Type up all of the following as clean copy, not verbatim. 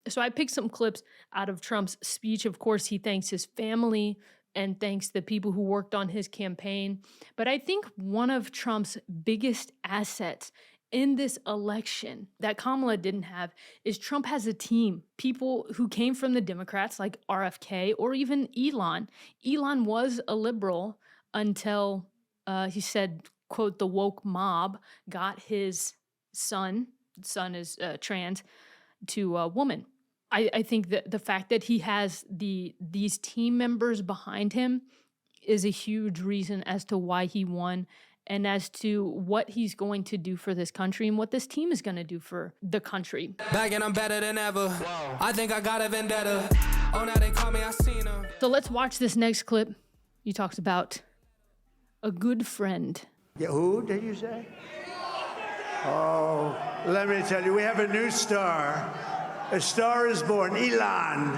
So I picked some clips out of Trump's speech. Of course, he thanks his family and thanks the people who worked on his campaign. But I think one of Trump's biggest assets in this election that Kamala didn't have is Trump has a team, people who came from the Democrats like RFK or even Elon. Elon was a liberal until he said, quote, the woke mob got his son is trans, to a woman. I think that the fact that he has these team members behind him is a huge reason as to why he won and as to what he's going to do for this country and what this team is going to do for the country. Back and I'm better than ever. Whoa. I think I got a vendetta. Oh, now they call me, I seen him. So let's watch this next clip. He talks about a good friend. Yeah, who did you say? Oh, let me tell you, we have a new star. A star is born, Elon.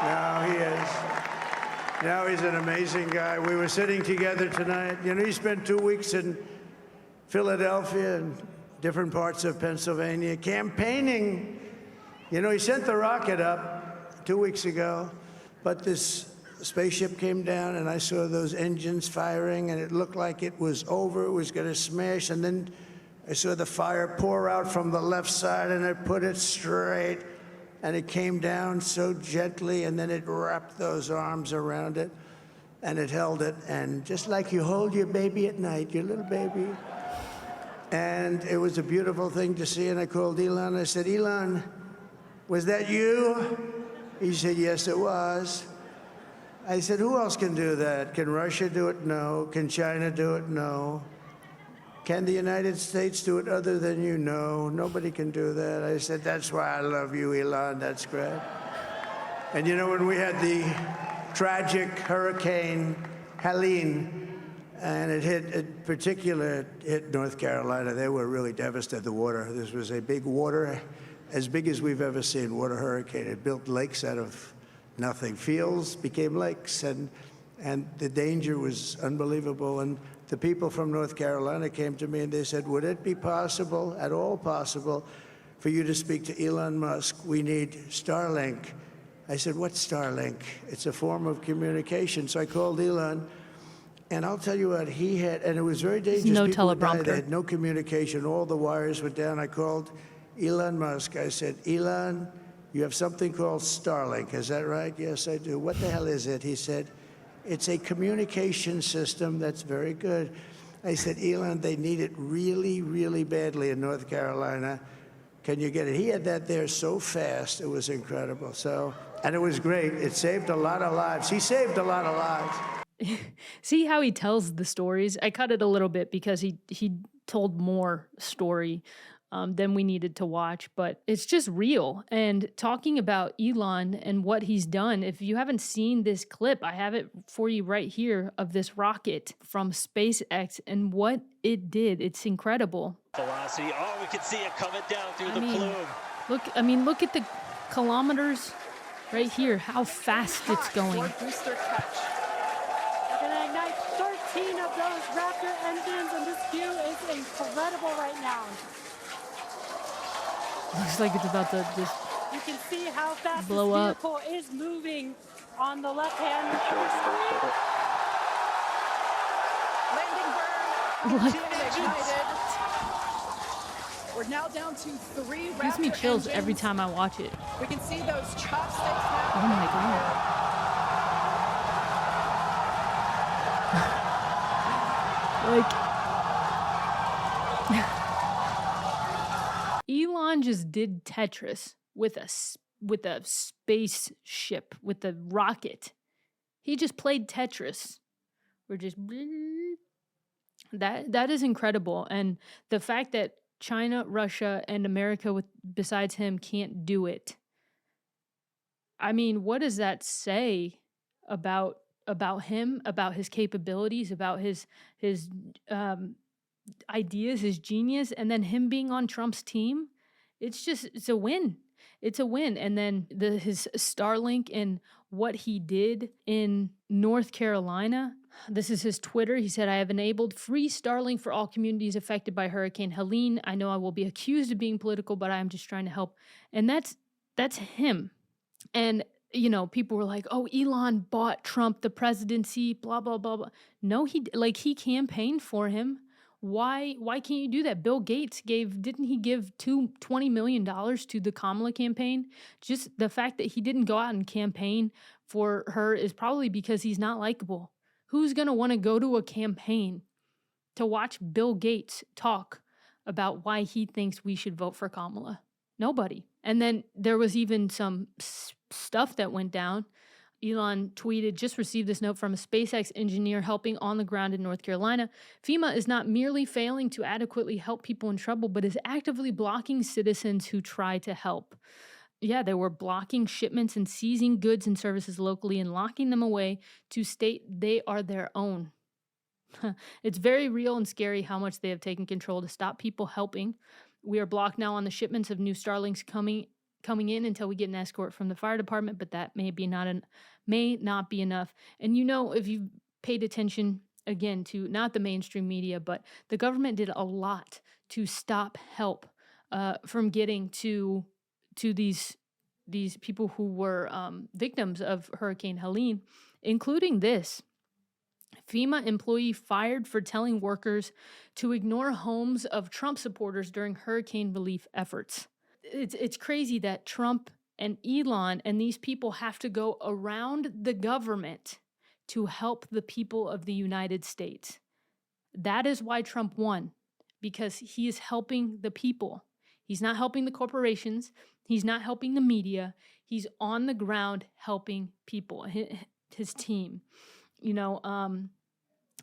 Now he is. Now he's an amazing guy. We were sitting together tonight. You know, he spent 2 weeks in Philadelphia and different parts of Pennsylvania campaigning. You know, he sent the rocket up 2 weeks ago, but this spaceship came down and I saw those engines firing and it looked like it was over, it was going to smash, and then I saw the fire pour out from the left side and it put it straight and it came down so gently and then it wrapped those arms around it and it held it, and just like you hold your baby at night, your little baby. And it was a beautiful thing to see, and I called Elon. I said, Elon, was that you? He said, yes, it was. I said, who else can do that? Can Russia do it? No. Can China do it? No. Can the United States do it other than you? No. Nobody can do that. I said, that's why I love you, Elon. That's great. And you know, when we had the tragic Hurricane Helene, and it hit North Carolina, they were really devastated, the water. This was a big water, as big as we've ever seen, water hurricane. It built lakes out of nothing. Fields became lakes, and the danger was unbelievable. And the people from North Carolina came to me and they said, would it be possible, at all possible, for you to speak to Elon Musk? We need Starlink. I said, what's Starlink? It's a form of communication. So I called Elon, and I'll tell you what, he had, and it was very dangerous. No People would die. teleprompter. They had no communication. All the wires were down. I called Elon Musk. I said, Elon, you have something called Starlink, is that right? Yes, I do. What the hell is it? He said, it's a communication system that's very good. I said, Elon, they need it really, really badly in North Carolina. Can you get it? He had that there so fast, it was incredible. So, and it was great. It saved a lot of lives. He saved a lot of lives. See how he tells the stories? I cut it a little bit because he told more story than we needed to watch, but it's just real. And talking about Elon and what he's done, if you haven't seen this clip, I have it for you right here of this rocket from SpaceX and what it did. It's incredible. Velocity. Oh, we can see it coming down through the plume. Look at the kilometers right here, how fast it's going. Booster catch. We're going to ignite 13 of those Raptor engines, and this view is incredible right now. Looks like it's about to just You can see how fast blow this up. vehicle is moving on the left hand. Landing burn. Team ignited. We're now down to 3 Raptor gives me chills engines. every time I watch it. We can see those chopsticks now. Oh my god. Like Elon just did Tetris with a spaceship, with a rocket. He just played Tetris. We're just that is incredible. And the fact that China, Russia, and America besides him can't do it. I mean, what does that say about him, about his capabilities, about his ideas, his genius, and then him being on Trump's team? It's a win. It's a win. And then his Starlink and what he did in North Carolina. This is his Twitter. He said, I have enabled free Starlink for all communities affected by Hurricane Helene. I know I will be accused of being political, but I'm just trying to help. And that's him. And, people were like, oh, Elon bought Trump the presidency, blah, blah, blah, blah. No, he campaigned for him. Why can't you do that? Bill Gates didn't he give $20 million to the Kamala campaign? Just the fact that he didn't go out and campaign for her is probably because he's not likable. Who's going to want to go to a campaign to watch Bill Gates talk about why he thinks we should vote for Kamala? Nobody. And then there was even some stuff that went down. Elon tweeted, just received this note from a SpaceX engineer helping on the ground in North Carolina. FEMA is not merely failing to adequately help people in trouble, but is actively blocking citizens who try to help. Yeah, they were blocking shipments and seizing goods and services locally and locking them away to state they are their own. It's very real and scary how much they have taken control to stop people helping. We are blocked now on the shipments of new Starlinks coming in until we get an escort from the fire department, but that may not be enough. And if you've paid attention again to not the mainstream media, but the government did a lot to stop help from getting to these people who were victims of Hurricane Helene, including this. FEMA employee fired for telling workers to ignore homes of Trump supporters during hurricane relief efforts. It's crazy that Trump and Elon and these people have to go around the government to help the people of the United States. That is why Trump won, because he is helping the people. He's not helping the corporations. He's not helping the media. He's on the ground helping people, his team.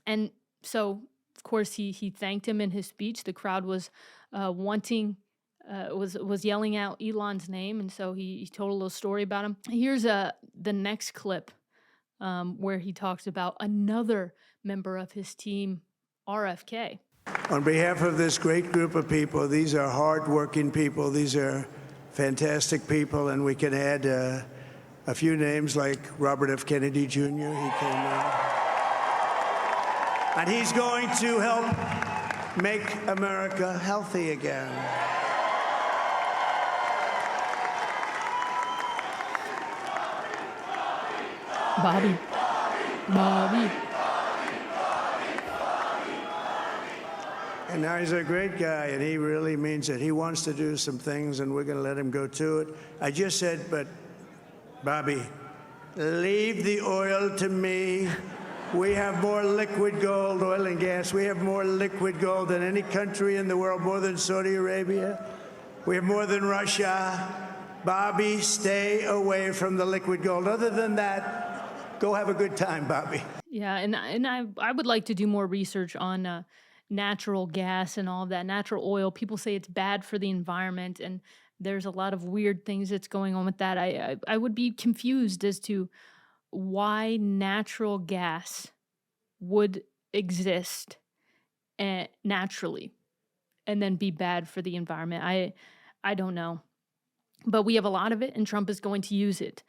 And so, of course, he thanked him in his speech. The crowd was was yelling out Elon's name, and so he told a little story about him. Here's the next clip where he talks about another member of his team, RFK. On behalf of this great group of people, these are hardworking people. These are fantastic people, and we can add a few names like Robert F. Kennedy Jr. He came in. And he's going to help make America healthy again. Bobby. And now he's a great guy, and he really means it. He wants to do some things, and we're going to let him go to it. I just said, but Bobby, leave the oil to me. We have more liquid gold, oil and gas. We have more liquid gold than any country in the world, more than Saudi Arabia. We have more than Russia. Bobby, stay away from the liquid gold. Other than that, go have a good time, Bobby. Yeah, and I would like to do more research on natural gas and all of that, natural oil. People say it's bad for the environment, and there's a lot of weird things that's going on with that. I would be confused as to why natural gas would exist naturally and then be bad for the environment. I don't know. But we have a lot of it, and Trump is going to use it.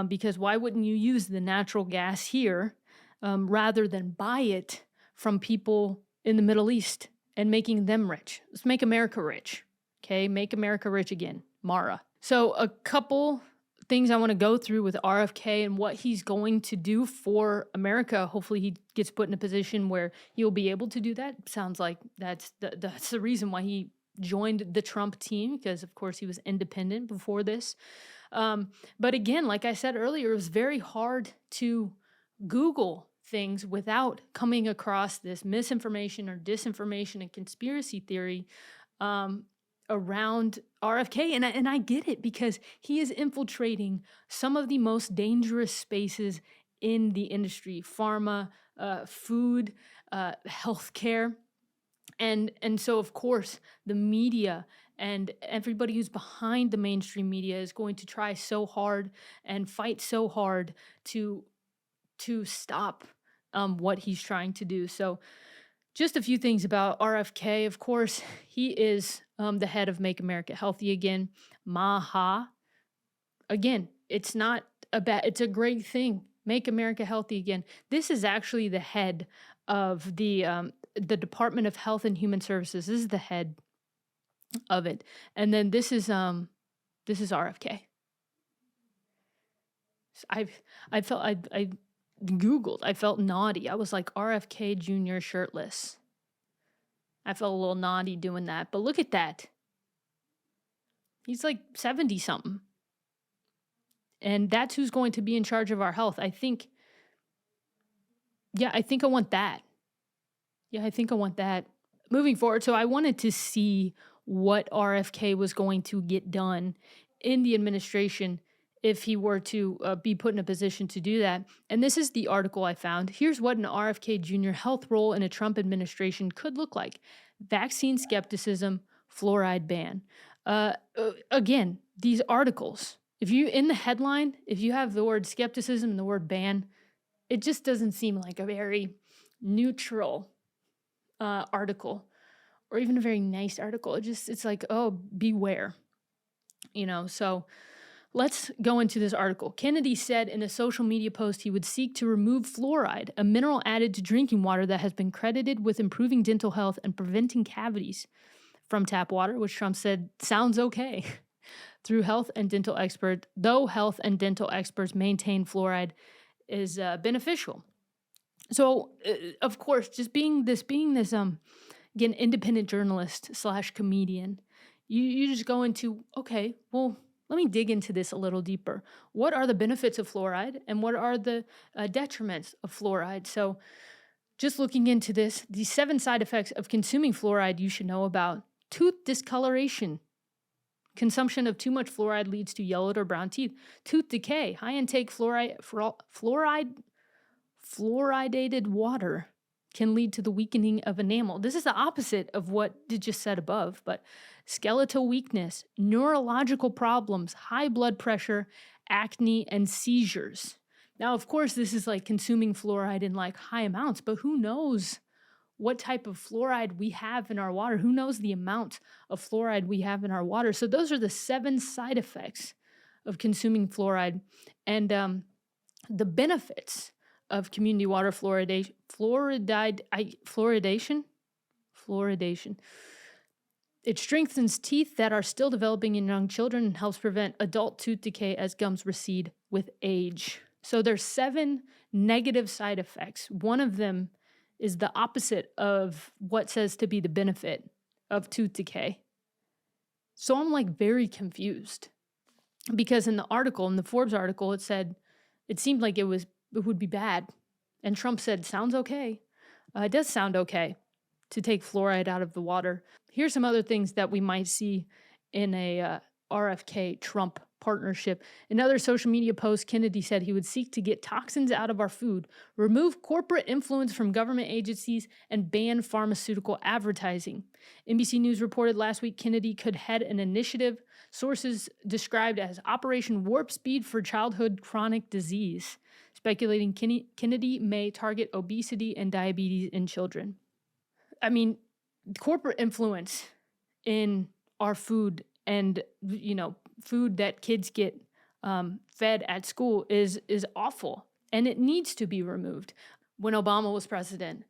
Because why wouldn't you use the natural gas here rather than buy it from people in the Middle East and making them rich? Let's make America rich. Okay, make America rich again. Mara. So a couple things I want to go through with RFK and what he's going to do for America. Hopefully he gets put in a position where he'll be able to do that. Sounds like that's the reason why he joined the Trump team, because of course he was independent before this. But again, like I said earlier, it was very hard to Google things without coming across this misinformation or disinformation and conspiracy theory around RFK. And I get it, because he is infiltrating some of the most dangerous spaces in the industry: pharma, food, healthcare. And so, of course, the media and everybody who's behind the mainstream media is going to try so hard and fight so hard to stop what he's trying to do. So just a few things about RFK. Of course, he is the head of Make America Healthy Again. Maha. Again, it's not a bad, it's a great thing. Make America healthy again. This is actually the head of the Department of Health and Human Services. This is the head of it. And then this is RFK. I Googled, I felt naughty. I was like, RFK Jr. shirtless. I felt a little naughty doing that. But look at that. He's like 70 something. And that's who's going to be in charge of our health. I think I want that. Yeah, I think I want that moving forward. So I wanted to see what RFK was going to get done in the administration if he were to be put in a position to do that. And this is the article I found. Here's what an RFK Jr. health role in a Trump administration could look like. Vaccine skepticism, fluoride ban. Again, these articles, if you, in the headline, if you have the word skepticism and the word ban, it just doesn't seem like a very neutral article or even a very nice article. It's like, oh, beware, so let's go into this article. Kennedy said in a social media post he would seek to remove fluoride, a mineral added to drinking water that has been credited with improving dental health and preventing cavities from tap water, which Trump said sounds okay. Though health and dental experts maintain fluoride is beneficial. So, of course, just being this again, independent journalist / comedian, you just go into, okay, well, let me dig into this a little deeper. What are the benefits of fluoride and what are the detriments of fluoride? So just looking into this, the 7 side effects of consuming fluoride you should know about. Tooth discoloration. Consumption of too much fluoride leads to yellowed or brown teeth. Tooth decay. High intake fluoridated water can lead to the weakening of enamel. This is the opposite of what it just said above, but skeletal weakness, neurological problems, high blood pressure, acne, and seizures. Now, of course, this is like consuming fluoride in like high amounts, but who knows what type of fluoride we have in our water? Who knows the amount of fluoride we have in our water? So those are the 7 side effects of consuming fluoride. And the benefits of community water fluoridation. It strengthens teeth that are still developing in young children and helps prevent adult tooth decay as gums recede with age. So there's 7 negative side effects. One of them is the opposite of what says to be the benefit of tooth decay. So I'm like very confused because in the Forbes article, it said it seemed like it would be bad. And Trump said, sounds okay. It does sound okay to take fluoride out of the water. Here's some other things that we might see in a RFK-Trump partnership. In other social media posts, Kennedy said he would seek to get toxins out of our food, remove corporate influence from government agencies, and ban pharmaceutical advertising. NBC News reported last week Kennedy could head an initiative sources described as Operation Warp Speed for Childhood Chronic Disease, speculating Kennedy may target obesity and diabetes in children. I mean, corporate influence in our food and, food that kids get fed at school is awful, and it needs to be removed. When Obama was president,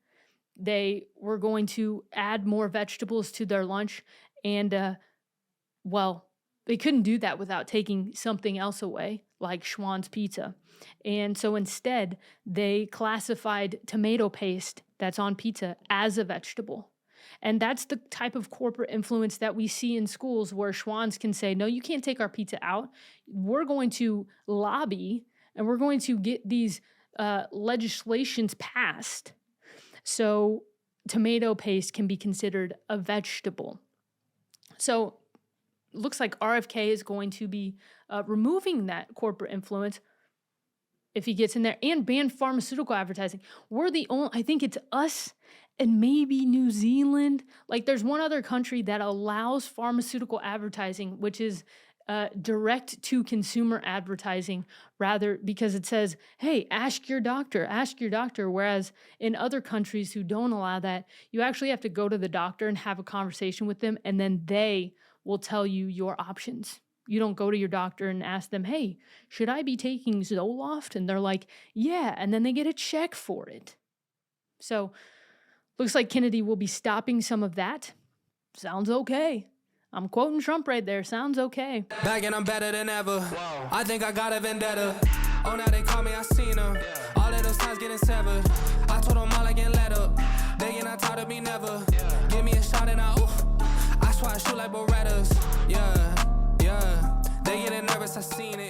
they were going to add more vegetables to their lunch, and, they couldn't do that without taking something else away, like Schwann's Pizza. And so instead, they classified tomato paste that's on pizza as a vegetable. And that's the type of corporate influence that we see in schools where Schwann's can say, no, you can't take our pizza out. We're going to lobby and we're going to get these legislations passed so tomato paste can be considered a vegetable. So looks like RFK is going to be removing that corporate influence if he gets in there and ban pharmaceutical advertising. We're the only, I think it's us and maybe New Zealand. Like there's one other country that allows pharmaceutical advertising, which is direct to consumer advertising rather because it says, hey, ask your doctor. Whereas in other countries who don't allow that, you actually have to go to the doctor and have a conversation with them and then they will tell you your options. You don't go to your doctor and ask them, hey, should I be taking Zoloft? And they're like, yeah, and then they get a check for it. So looks like Kennedy will be stopping some of that. Sounds okay. I'm quoting Trump right there. Sounds okay. Back and I'm better than ever. I think I got a vendetta. Oh, now they call me, I seen them. All of those times getting severed. I told them all I get let up. They get not taught to me never. Give me a shot and I swear I shoot like Berettas. Yeah. They getting nervous, I seen it.